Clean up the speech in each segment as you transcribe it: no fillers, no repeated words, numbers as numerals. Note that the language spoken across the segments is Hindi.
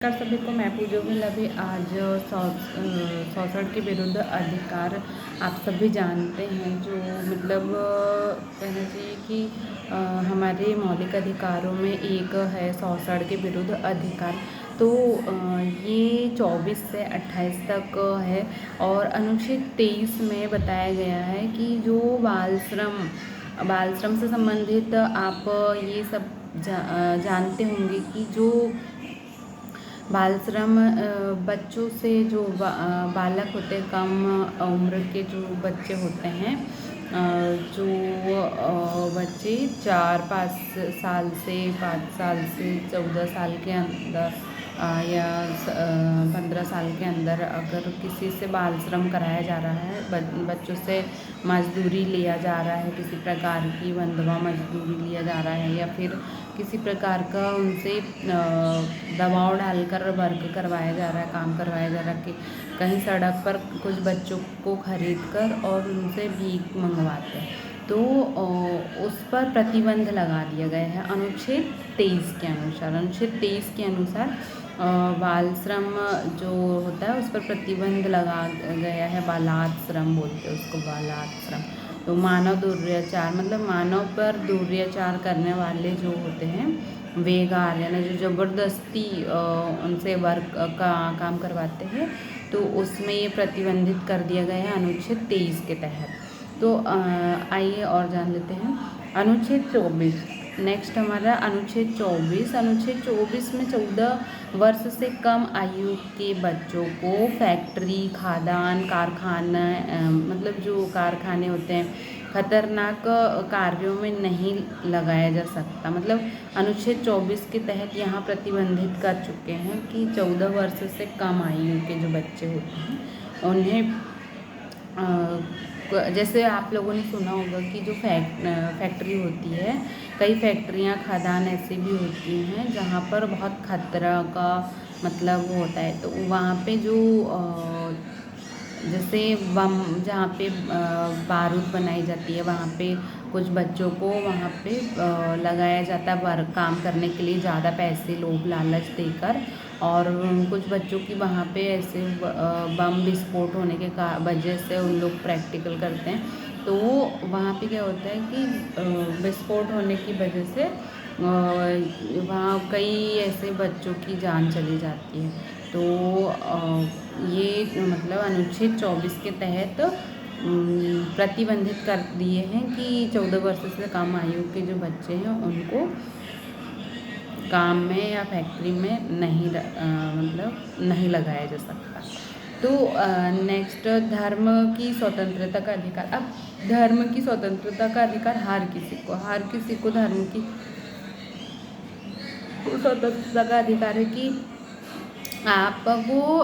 नमस्कार सभी को, मैं पूजा भी आज शोषण के विरुद्ध अधिकार आप सभी जानते हैं। जो मतलब कहना चाहिए कि हमारे मौलिक अधिकारों में एक है शोषण के विरुद्ध अधिकार। तो ये 24 से 28 तक है और अनुच्छेद 23 में बताया गया है कि जो बाल श्रम से संबंधित आप ये सब जानते होंगे कि जो बाल श्रम बच्चों से जो बालक होते हैं, कम उम्र के जो बच्चे होते हैं, जो बच्चे 4-5 साल से 5 साल से 14 साल के अंदर या 15 साल के अंदर अगर किसी से बाल श्रम कराया जा रहा है, बच्चों से मजदूरी लिया जा रहा है, किसी प्रकार की बंधुआ मजदूरी लिया जा रहा है, या फिर किसी प्रकार का उनसे दबाव डालकर वर्क करवाया जा रहा है, काम करवाया जा रहा है कि कहीं सड़क पर कुछ बच्चों को खरीद कर और उनसे भीख मंगवाते हैं, तो उस पर प्रतिबंध लगा दिया गया है अनुच्छेद 23 के अनुसार। अनुच्छेद 23 के अनुसार बाल श्रम जो होता है उस पर प्रतिबंध लगा गया है। बालात श्रम बोलते हैं उसको, बालात श्रम। तो मानव दुर्व्यचार मतलब मानव पर दुर्व्यचार करने वाले जो होते हैं, बेगार यानी जो ज़बरदस्ती उनसे वर्क का काम करवाते हैं, तो उसमें ये प्रतिबंधित कर दिया गया है अनुच्छेद 23 के तहत। तो आइए और जान लेते हैं अनुच्छेद 24। नेक्स्ट हमारा अनुच्छेद 24। अनुच्छेद 24 में 14 वर्ष से कम आयु के बच्चों को फैक्ट्री, खादान, कारखाना मतलब जो कारखाने होते हैं, खतरनाक कार्यों में नहीं लगाया जा सकता। मतलब अनुच्छेद 24 के तहत यहाँ प्रतिबंधित कर चुके हैं कि 14 वर्ष से कम आयु के जो बच्चे होते हैं उन्हें जैसे आप लोगों ने सुना होगा कि जो फैक्ट्री होती है, कई फैक्ट्रियाँ, खदान ऐसे भी होती हैं जहाँ पर बहुत खतरा का मतलब होता है। तो वहाँ पे जो जैसे बम, जहाँ पे बारूद बनाई जाती है, वहाँ पे कुछ बच्चों को वहाँ पे लगाया जाता है वर्क काम करने के लिए, ज़्यादा पैसे लोभ लालच देकर। और कुछ बच्चों की वहाँ पे ऐसे बम विस्फोट होने के वजह से उन लोग प्रैक्टिकल करते हैं, तो वहाँ पे क्या होता है कि विस्फोट होने की वजह से वहाँ कई ऐसे बच्चों की जान चली जाती है। तो ये मतलब अनुच्छेद 24 के तहत प्रतिबंधित कर दिए हैं कि 14 वर्ष से कम आयु के जो बच्चे हैं उनको काम में या फैक्ट्री में नहीं लगाया जा सकता। तो नेक्स्ट, धर्म की स्वतंत्रता का अधिकार। अब धर्म की स्वतंत्रता का अधिकार हर किसी को धर्म की स्वतंत्रता का अधिकार है कि आपको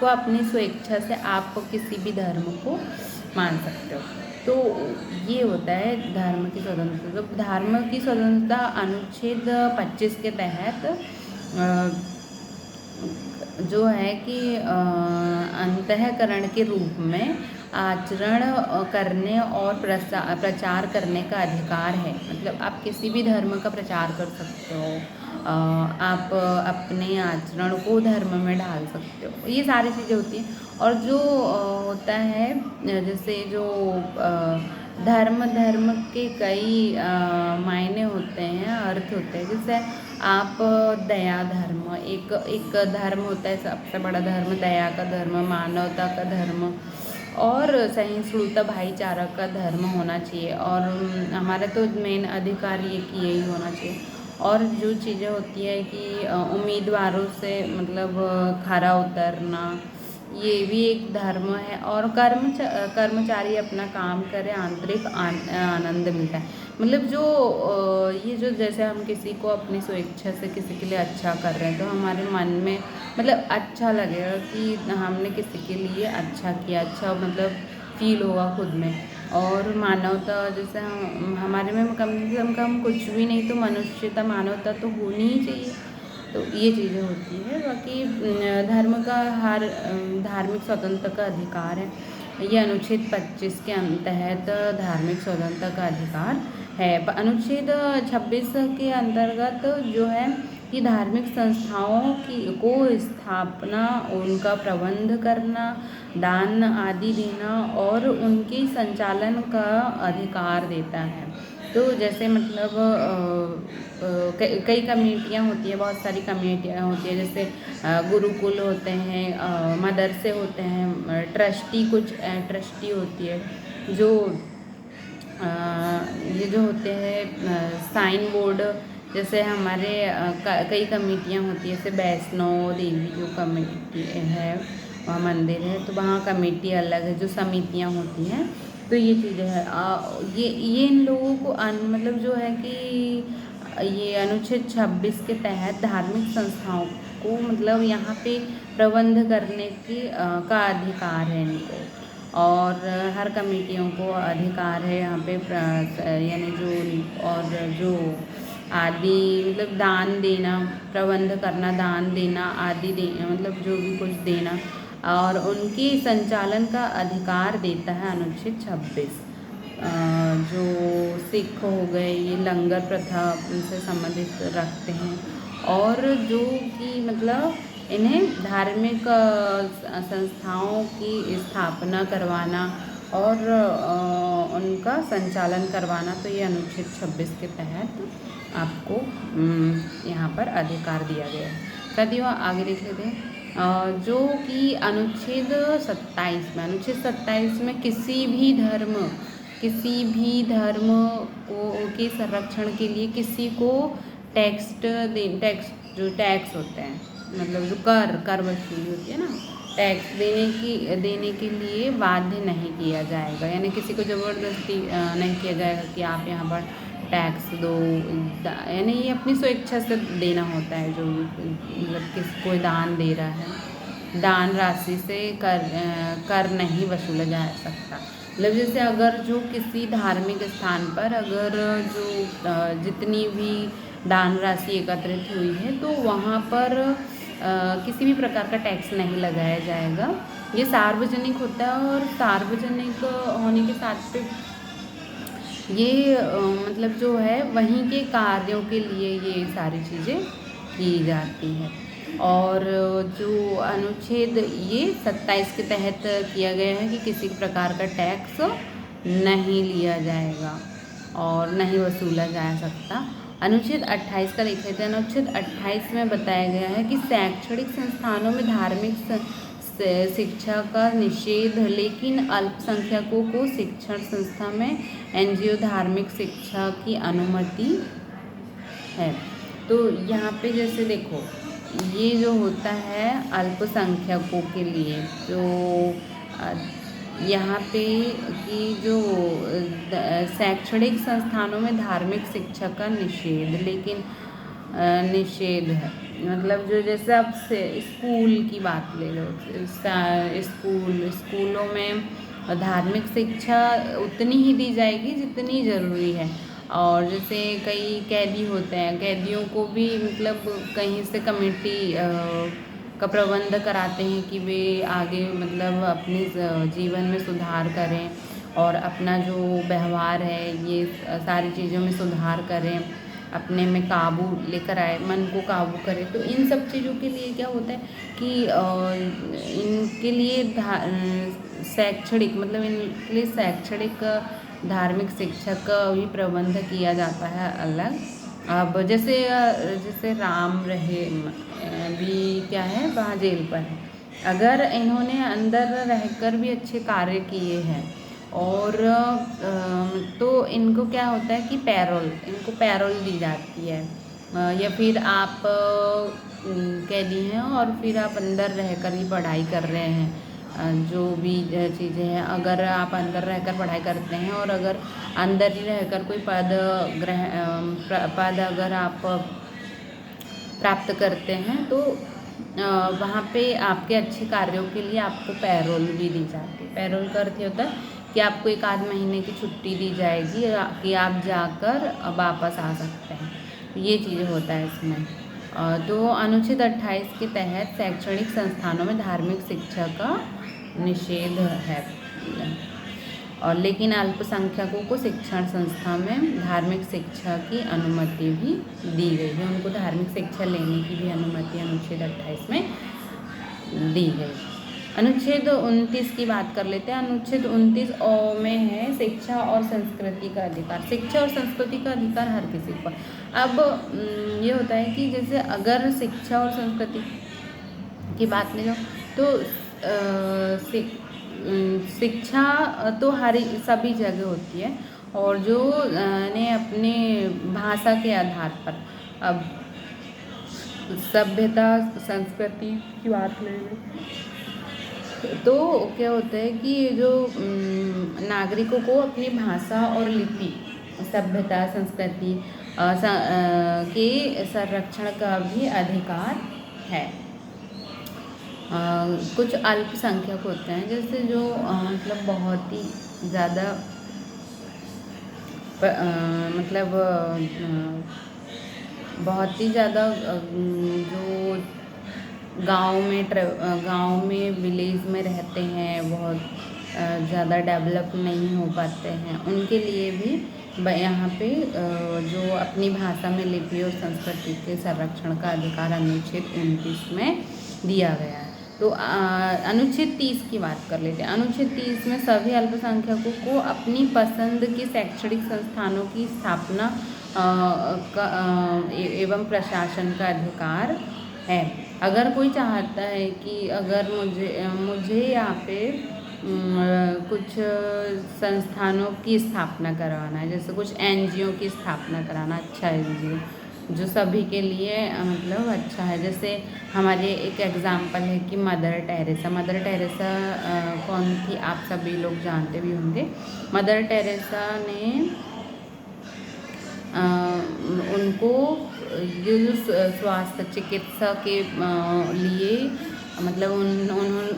अपनी स्वेच्छा से आप किसी भी धर्म को मान सकते हो। तो ये होता है धर्म की स्वतंत्रता। तो धर्म की स्वतंत्रता अनुच्छेद 25 के तहत जो है कि अंतःकरण के रूप में आचरण करने और प्रचार करने का अधिकार है। मतलब आप किसी भी धर्म का प्रचार कर सकते हो, आप अपने आचरण को धर्म में डाल सकते हो, ये सारी चीज़ें होती हैं। और जो होता है जैसे जो धर्म के कई मायने होते हैं, अर्थ होते हैं। जैसे आप दया धर्म, एक धर्म होता है, सबसे बड़ा धर्म दया का धर्म, मानवता का धर्म और सहिष्णुता, भाईचारा का धर्म होना चाहिए। और हमारा तो मेन अधिकार ये कि यही होना चाहिए। और जो चीज़ें होती है कि उम्मीदवारों से मतलब खरा उतरना, ये भी एक धर्म है। और कर्मचारी अपना काम करे, आंतरिक आनंद मिलता है। मतलब जो ये जो जैसे हम किसी को अपनी स्वेच्छा से किसी के लिए अच्छा कर रहे हैं, तो हमारे मन में मतलब अच्छा लगेगा कि हमने किसी के लिए अच्छा किया, अच्छा मतलब फील होगा खुद में। और मानवता, जैसे हम हमारे में कम से कम कुछ भी नहीं तो मनुष्यता, मानवता तो होनी ही चाहिए। तो ये चीज़ें होती है। बाकी धर्म का धार्मिक स्वतंत्रता का अधिकार है, ये अनुच्छेद 25 के तहत धार्मिक स्वतंत्रता का अधिकार है। अनुच्छेद 26 के अंतर्गत जो है कि धार्मिक संस्थाओं को स्थापना, उनका प्रबंध करना, दान आदि देना और उनके संचालन का अधिकार देता है। तो जैसे मतलब कई कमेटियाँ होती हैं, बहुत सारी कमेटियाँ होती हैं, जैसे गुरुकुल होते हैं, मदरसे होते हैं, ट्रस्टी होती है, जो ये जो होते हैं साइन बोर्ड, जैसे हमारे कई कमेटियाँ होती हैं, जैसे वैष्णो देवी जो कमेटी है, वहाँ मंदिर है तो वहाँ कमेटी अलग है, जो समितियाँ होती हैं। तो ये चीज़ें हैं, ये इन लोगों को मतलब जो है कि ये अनुच्छेद 26 के तहत धार्मिक संस्थाओं को मतलब यहाँ पे प्रबंध करने का अधिकार है इनको। और हर कमेटियों को अधिकार है यहाँ पे यानी जो आदि मतलब दान देना, प्रबंध करना, दान देना आदि मतलब जो भी कुछ देना और उनके संचालन का अधिकार देता है अनुच्छेद 26। जो सिख हो गए, ये लंगर प्रथा उनसे संबंधित रखते हैं और जो कि मतलब इन्हें धार्मिक संस्थाओं की स्थापना करवाना और उनका संचालन करवाना, तो ये अनुच्छेद 26 के तहत आपको यहाँ पर अधिकार दिया गया है। साथियों आगे देख लेते हैं जो कि अनुच्छेद 27 में किसी भी धर्म के संरक्षण के लिए किसी को टैक्स होते हैं, मतलब जो कर वसूली होती है ना, टैक्स देने के लिए बाध्य नहीं किया जाएगा, यानी किसी को ज़बरदस्ती नहीं किया जाएगा कि आप यहाँ पर टैक्स दो, यानी ये अपनी स्वेच्छा से देना होता है। जो मतलब कोई दान दे रहा है, दान राशि से कर नहीं वसूला जा सकता। मतलब जैसे अगर जो किसी धार्मिक स्थान पर अगर जो जितनी भी दान राशि एकत्रित हुई है तो वहाँ पर किसी भी प्रकार का टैक्स नहीं लगाया जाएगा। ये सार्वजनिक होता है और सार्वजनिक होने के साथ पे ये मतलब जो है वहीं के कार्यों के लिए ये सारी चीज़ें की जाती हैं। और जो अनुच्छेद ये 27 के तहत किया गया है कि किसी प्रकार का टैक्स नहीं लिया जाएगा और नहीं वसूला जा सकता। अनुच्छेद 28 का देख लेते हैं। अनुच्छेद 28 में बताया गया है कि शैक्षणिक संस्थानों में धार्मिक शिक्षा का निषेध, लेकिन अल्पसंख्यकों को शिक्षण संस्था में एनजीओ धार्मिक शिक्षा की अनुमति है। तो यहाँ पे जैसे देखो, ये जो होता है अल्पसंख्यकों के लिए, तो यहाँ पे कि जो शैक्षणिक संस्थानों में धार्मिक शिक्षा का निषेध, लेकिन निषेध है, मतलब जो जैसे आप स्कूल की बात ले लो, स्कूलों में धार्मिक शिक्षा उतनी ही दी जाएगी जितनी ज़रूरी है। और जैसे कई कैदी होते हैं, कैदियों को भी मतलब कहीं से कमेटी का प्रबंध कराते हैं कि वे आगे मतलब अपने जीवन में सुधार करें और अपना जो व्यवहार है ये सारी चीज़ों में सुधार करें, अपने में काबू लेकर आए, मन को काबू करें। तो इन सब चीज़ों के लिए क्या होता है कि इनके लिए शैक्षणिक मतलब इनके लिए शैक्षणिक धार्मिक शिक्षा का भी प्रबंध किया जाता है अलग। अब जैसे राम रहे भी क्या है, वहाँ जेल पर है, अगर इन्होंने अंदर रहकर भी अच्छे कार्य किए हैं और तो इनको क्या होता है कि इनको पैरोल दी जाती है। या फिर आप कैदी हैं और फिर आप अंदर रहकर ही पढ़ाई कर रहे हैं, जो भी चीज़ें हैं, अगर आप अंदर रहकर पढ़ाई करते हैं और अगर अंदर ही रहकर कोई पद अगर आप प्राप्त करते हैं तो वहाँ पे आपके अच्छे कार्यों के लिए आपको पैरोल भी दी जाती है। पैरोल का अर्थ होता है कि आपको 1 आध महीने की छुट्टी दी जाएगी कि आप जाकर वापस आ सकते हैं। ये चीज़ होता है इसमें। तो अनुच्छेद 28 के तहत शैक्षणिक संस्थानों में धार्मिक शिक्षा का निषेध है। और लेकिन अल्पसंख्यकों को शिक्षण संस्था में धार्मिक शिक्षा की अनुमति भी दी गई है। उनको धार्मिक शिक्षा लेने की भी अनुमति अनुच्छेद 28 में दी गई। अनुच्छेद 29 की बात कर लेते हैं। अनुच्छेद 29 में है शिक्षा और संस्कृति का अधिकार। शिक्षा और संस्कृति का अधिकार हर किसी पर। अब ये होता है कि जैसे अगर शिक्षा और संस्कृति की बात ले लो तो शिक्षा तो सभी जगह होती है, और जो ने अपने भाषा के आधार पर, अब सभ्यता संस्कृति की बात ले तो क्या होता है कि जो नागरिकों को अपनी भाषा और लिपि, सभ्यता संस्कृति के संरक्षण का भी अधिकार है। कुछ अल्पसंख्यक होते हैं जैसे जो मतलब बहुत ही ज़्यादा बहुत ही ज़्यादा जो गांव में विलेज में रहते हैं, बहुत ज़्यादा डेवलप नहीं हो पाते हैं, उनके लिए भी यहाँ पे जो अपनी भाषा में लिपि और संस्कृति के संरक्षण का अधिकार अनुच्छेद 29 में दिया गया है। तो अनुच्छेद 30 की बात कर लेते हैं। अनुच्छेद 30 में सभी अल्पसंख्यकों को अपनी पसंद के शैक्षणिक संस्थानों की स्थापना एवं प्रशासन का अधिकार है। अगर कोई चाहता है कि अगर मुझे यहाँ पे कुछ संस्थानों की स्थापना करवाना है, जैसे कुछ NGO की स्थापना कराना, अच्छा NGO जो सभी के लिए मतलब अच्छा है। जैसे हमारे एक एग्ज़ाम्पल है कि मदर टेरेसा कौन थी, आप सभी लोग जानते भी होंगे। मदर टेरेसा ने उनको जो स्वास्थ्य चिकित्सा के लिए मतलब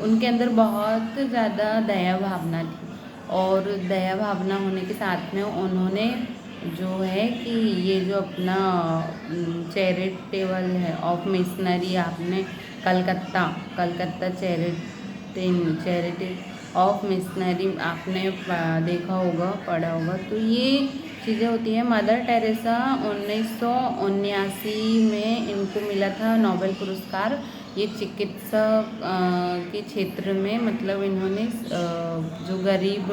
उनके अंदर बहुत ज़्यादा दया भावना थी, और दया भावना होने के साथ में उन्होंने जो है कि ये जो अपना चैरिटेबल है ऑफ मिशनरी, आपने कलकत्ता चैरिटी ऑफ मिशनरी आपने देखा होगा, पढ़ा होगा। तो ये चीज़ें होती हैं। मदर टेरेसा 1979 में इनको मिला था नोबेल पुरस्कार। ये चिकित्सा के क्षेत्र में मतलब इन्होंने जो गरीब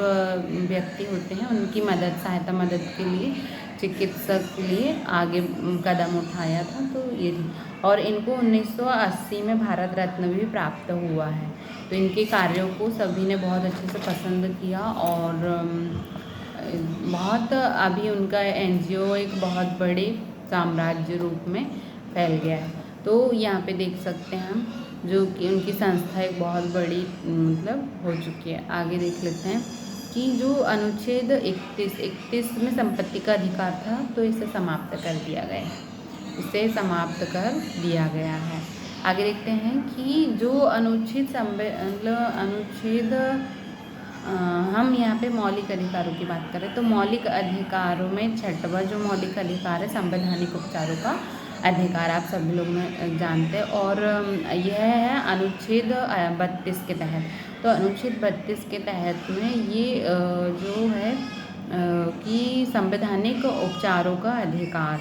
व्यक्ति होते हैं उनकी सहायता मदद के लिए, चिकित्सा के लिए आगे कदम उठाया था। तो ये और इनको 1980 में भारत रत्न भी प्राप्त हुआ है। तो इनके कार्यों को सभी ने बहुत अच्छे से पसंद किया, और बहुत अभी उनका NGO एक बहुत बड़े साम्राज्य रूप में फैल गया है। तो यहाँ पे देख सकते हैं हम जो कि उनकी संस्था एक बहुत बड़ी मतलब हो चुकी है। आगे देख लेते हैं कि जो अनुच्छेद 31 में संपत्ति का अधिकार था, तो इसे समाप्त कर दिया गया है। आगे देखते हैं कि जो अनुच्छेद हम यहाँ पे मौलिक अधिकारों की बात करें तो मौलिक अधिकारों में छठवां जो मौलिक अधिकार है संवैधानिक उपचारों का अधिकार, आप सभी लोग जानते हैं। और यह है अनुच्छेद 32 के तहत। तो अनुच्छेद 32 के तहत में ये जो है कि संवैधानिक उपचारों का अधिकार,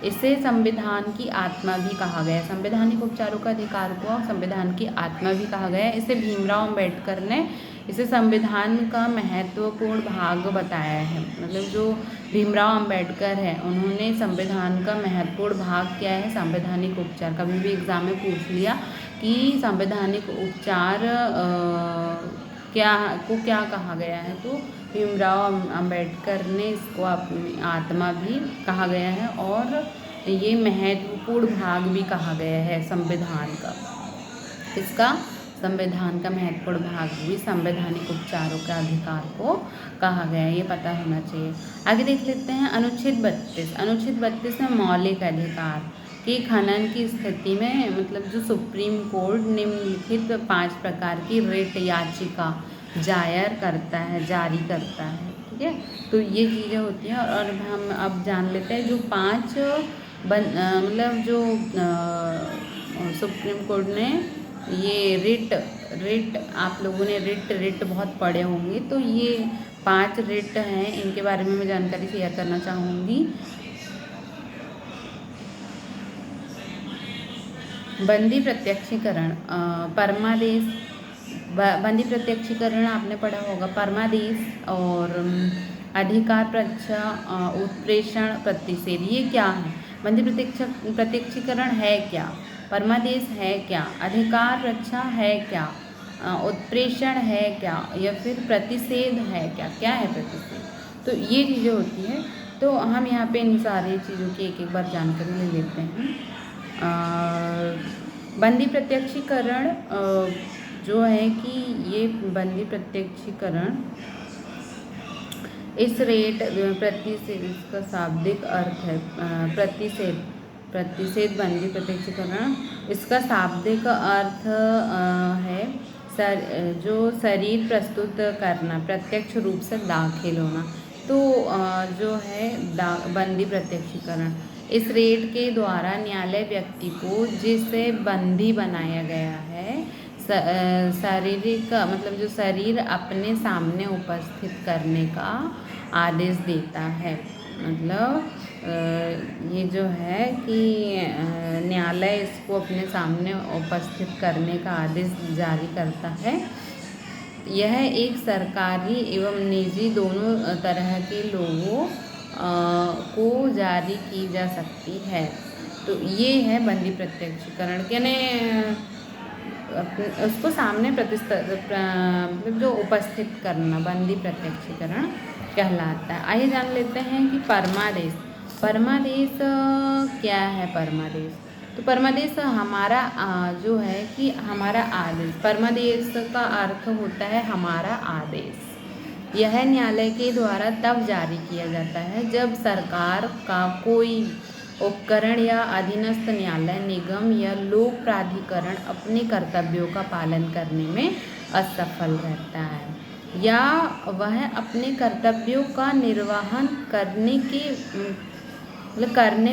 इसे संविधान की आत्मा भी कहा गया है। संवैधानिक उपचारों का अधिकार को संविधान की आत्मा भी कहा गया है। इसे भीमराव अम्बेडकर ने इसे संविधान का महत्वपूर्ण भाग बताया है। मतलब जो भीमराव अम्बेडकर है उन्होंने संविधान का महत्वपूर्ण भाग क्या है, संवैधानिक उपचार। कभी भी एग्ज़ाम में पूछ लिया कि संवैधानिक उपचार क्या कहा गया है, तो भीमराव अम्बेडकर ने इसको अपनी आत्मा भी कहा गया है, और ये महत्वपूर्ण भाग भी कहा गया है संविधान का। इसका संविधान का महत्वपूर्ण भाग भी संवैधानिक उपचारों के अधिकार को कहा गया है, ये पता होना चाहिए। आगे देख लेते हैं अनुच्छेद 32। अनुच्छेद 32 में मौलिक अधिकार के खनन की स्थिति में मतलब जो सुप्रीम कोर्ट निम्नलिखित 5 प्रकार की रिट याचिका जारी करता है। ठीक है, तो ये चीज़ें होती हैं। और हम अब जान लेते हैं जो 5 मतलब जो सुप्रीम कोर्ट ने ये रिट आप लोगों ने रिट बहुत पढ़े होंगे। तो ये 5 रिट हैं, इनके बारे में मैं जानकारी शेयर करना चाहूँगी। बंदी प्रत्यक्षीकरण, परमादेश। बंदी प्रत्यक्षीकरण आपने पढ़ा होगा। परमादेश और अधिकार प्रच्छा, उत्प्रेषण, प्रतिषेध, ये क्या है? बंदी प्रत्यक्षीकरण है क्या? परमादेश है क्या? अधिकार रक्षा है क्या? उत्प्रेषण है क्या? या फिर प्रतिषेध है क्या? क्या है प्रतिषेध? तो ये चीज़ें होती हैं। तो हम यहाँ पे इन सारी चीज़ों की एक एक बार जानकारी ले लेते हैं। बंदी प्रत्यक्षीकरण जो है कि ये बंदी प्रत्यक्षीकरण इस रेट प्रतिषेध, इसका शाब्दिक अर्थ है प्रतिषेध। बंदी प्रत्यक्षीकरण इसका शाब्दिक अर्थ है जो शरीर प्रस्तुत करना, प्रत्यक्ष रूप से दाखिल होना। तो जो है बंदी प्रत्यक्षीकरण इस रेट के द्वारा न्यायालय व्यक्ति को जिसे बंदी बनाया गया है शारीरिक मतलब जो शरीर अपने सामने उपस्थित करने का आदेश देता है। मतलब ये जो है कि न्यायालय इसको अपने सामने उपस्थित करने का आदेश जारी करता है। यह एक सरकारी एवं निजी दोनों तरह के लोगों को जारी की जा सकती है। तो ये है बंदी प्रत्यक्षीकरण, यानी उसको सामने मतलब जो उपस्थित करना बंदी प्रत्यक्षीकरण कहलाता है। आइए जान लेते हैं कि परमादेश। परमादेश क्या है? परमादेश तो परमादेश हमारा जो है कि हमारा आदेश। परमादेश का अर्थ होता है हमारा आदेश। यह न्यायालय के द्वारा तब जारी किया जाता है जब सरकार का कोई उपकरण या अधीनस्थ न्यायालय, निगम या लोक प्राधिकरण अपने कर्तव्यों का पालन करने में असफल रहता है या वह अपने कर्तव्यों का निर्वहन करने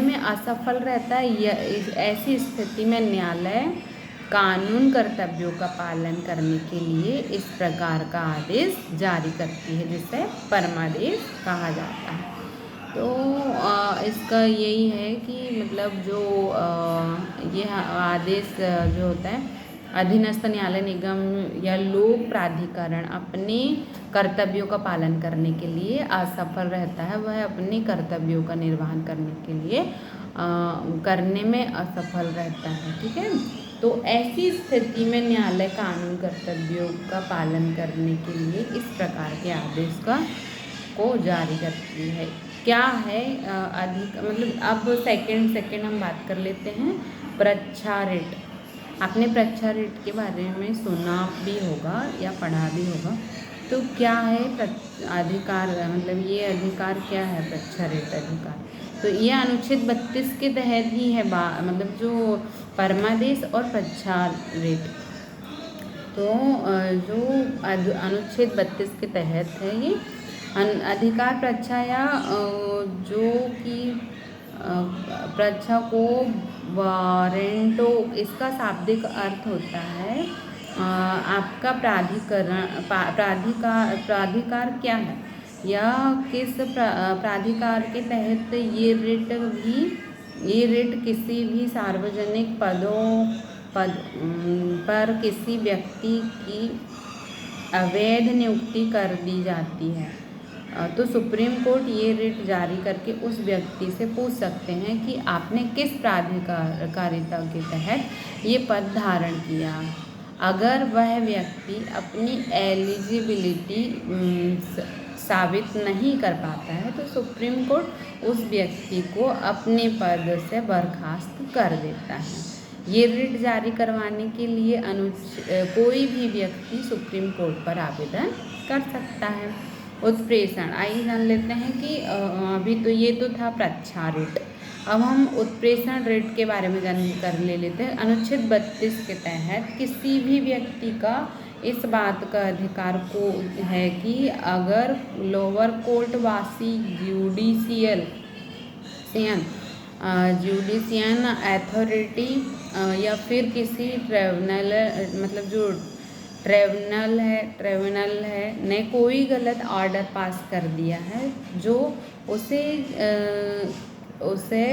में असफल रहता है। ऐसी स्थिति में न्यायालय कानून कर्तव्यों का पालन करने के लिए इस प्रकार का आदेश जारी करती है, जिसे परमादेश कहा जाता है। तो इसका यही है कि मतलब जो ये आदेश जो होता है, अधीनस्थ न्यायालय, निगम या लोक प्राधिकरण अपने कर्तव्यों का पालन करने के लिए असफल रहता है, वह अपने कर्तव्यों का निर्वहन करने के लिए करने में असफल रहता है। ठीक है, तो ऐसी स्थिति में न्यायालय कानून कर्तव्यों का पालन करने के लिए इस प्रकार के आदेश को जारी करती है। क्या है मतलब अब सेकंड हम बात कर लेते हैं प्रच्छा रिट। आपने प्रच्छा रिट के बारे में सुना भी होगा या पढ़ा भी होगा। तो क्या है अधिकार, मतलब ये अधिकार क्या है? प्रच्छा रिट अधिकार तो ये अनुच्छेद 32 के तहत ही है, मतलब जो परमादेश और प्रच्छा रिट। तो जो अनुच्छेद 32 के तहत है ये अधिकार प्रच्छा या जो कि प्रच्छा को वारंटो, इसका शाब्दिक अर्थ होता है आपका प्राधिकार क्या है या किस प्राधिकार के तहत ये रिट किसी भी सार्वजनिक पद पर किसी व्यक्ति की अवैध नियुक्ति कर दी जाती है। तो सुप्रीम कोर्ट ये रिट जारी करके उस व्यक्ति से पूछ सकते हैं कि आपने किस प्राधिकारिता के तहत ये पद धारण किया। अगर वह व्यक्ति अपनी एलिजिबिलिटी साबित नहीं कर पाता है तो सुप्रीम कोर्ट उस व्यक्ति को अपने पद से बर्खास्त कर देता है। ये रिट जारी करवाने के लिए कोई भी व्यक्ति सुप्रीम कोर्ट पर आवेदन कर सकता है। उत्प्रेषण, आइए जान लेते हैं कि अभी तो ये तो था प्रच्छा रिट। अब हम उत्प्रेषण रिट के बारे में जानकारी ले लेते हैं। अनुच्छेद 32 के तहत किसी भी व्यक्ति का इस बात का अधिकार को है कि अगर लोअर कोर्ट वासी जुडिशियन अथॉरिटी या फिर किसी ट्रिब्यूनल, मतलब जो ट्रिब्यूनल है ने कोई गलत ऑर्डर पास कर दिया है जो उसे उसे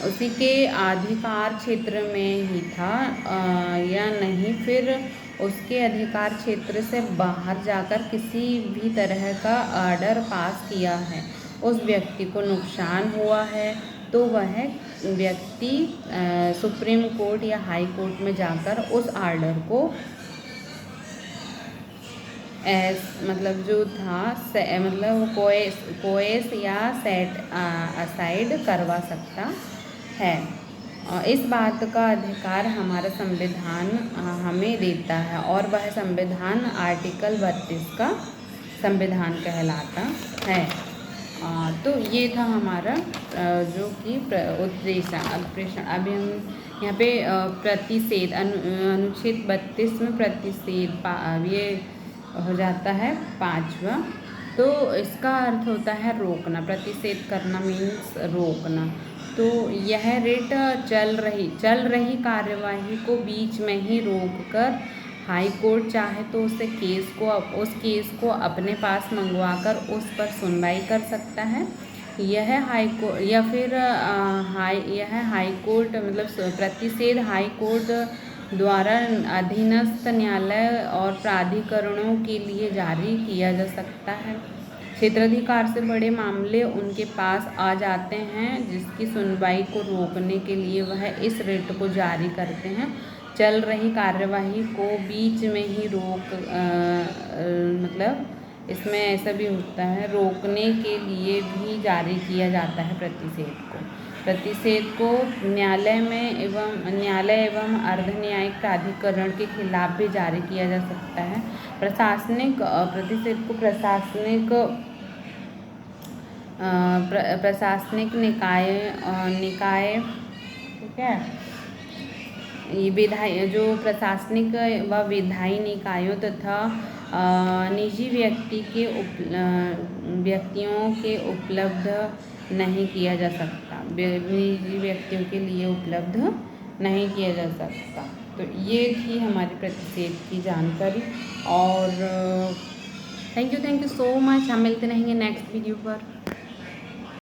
उसी के अधिकार क्षेत्र में ही था या नहीं, फिर उसके अधिकार क्षेत्र से बाहर जाकर किसी भी तरह का ऑर्डर पास किया है, उस व्यक्ति को नुकसान हुआ है, तो वह व्यक्ति सुप्रीम कोर्ट या हाई कोर्ट में जाकर उस ऑर्डर को मतलब जो था मतलब कोएस या सेट असाइड करवा सकता है। इस बात का अधिकार हमारा संविधान हमें देता है और वह संविधान आर्टिकल 32 का संविधान कहलाता है। तो ये था हमारा जो कि उत्प्रेषण। अभी हम यहाँ पे प्रतिषेध अनुच्छेद 32 में प्रतिषेध ये हो जाता है 5वां। तो इसका अर्थ होता है रोकना। प्रतिषेध करना मीन्स रोकना। तो यह रिट चल रही कार्यवाही को बीच में ही रोककर हाई कोर्ट चाहे तो उस केस को अपने पास मंगवाकर उस पर सुनवाई कर सकता है। यह हाई कोर्ट या फिर हाई कोर्ट मतलब प्रतिषेध हाई कोर्ट द्वारा अधीनस्थ न्यायालय और प्राधिकरणों के लिए जारी किया जा सकता है। क्षेत्राधिकार से बड़े मामले उनके पास आ जाते हैं जिसकी सुनवाई को रोकने के लिए वह इस रिट को जारी करते हैं। चल रही कार्यवाही को बीच में ही मतलब इसमें ऐसा भी होता है, रोकने के लिए भी जारी किया जाता है प्रतिषेध को न्यायालय एवं अर्ध न्यायिक प्राधिकरण के खिलाफ भी जारी किया जा सकता है। प्रतिषेध को प्रशासनिक निकाय ठीक है, ये जो प्रशासनिक व विधायी निकायों तथा निजी व्यक्तियों के उपलब्ध नहीं किया जा सकता, निजी व्यक्तियों के लिए उपलब्ध नहीं किया जा सकता। तो ये थी हमारी प्रतिषेध की जानकारी। और थैंक यू सो मच। हम मिलते रहेंगे नेक्स्ट वीडियो पर।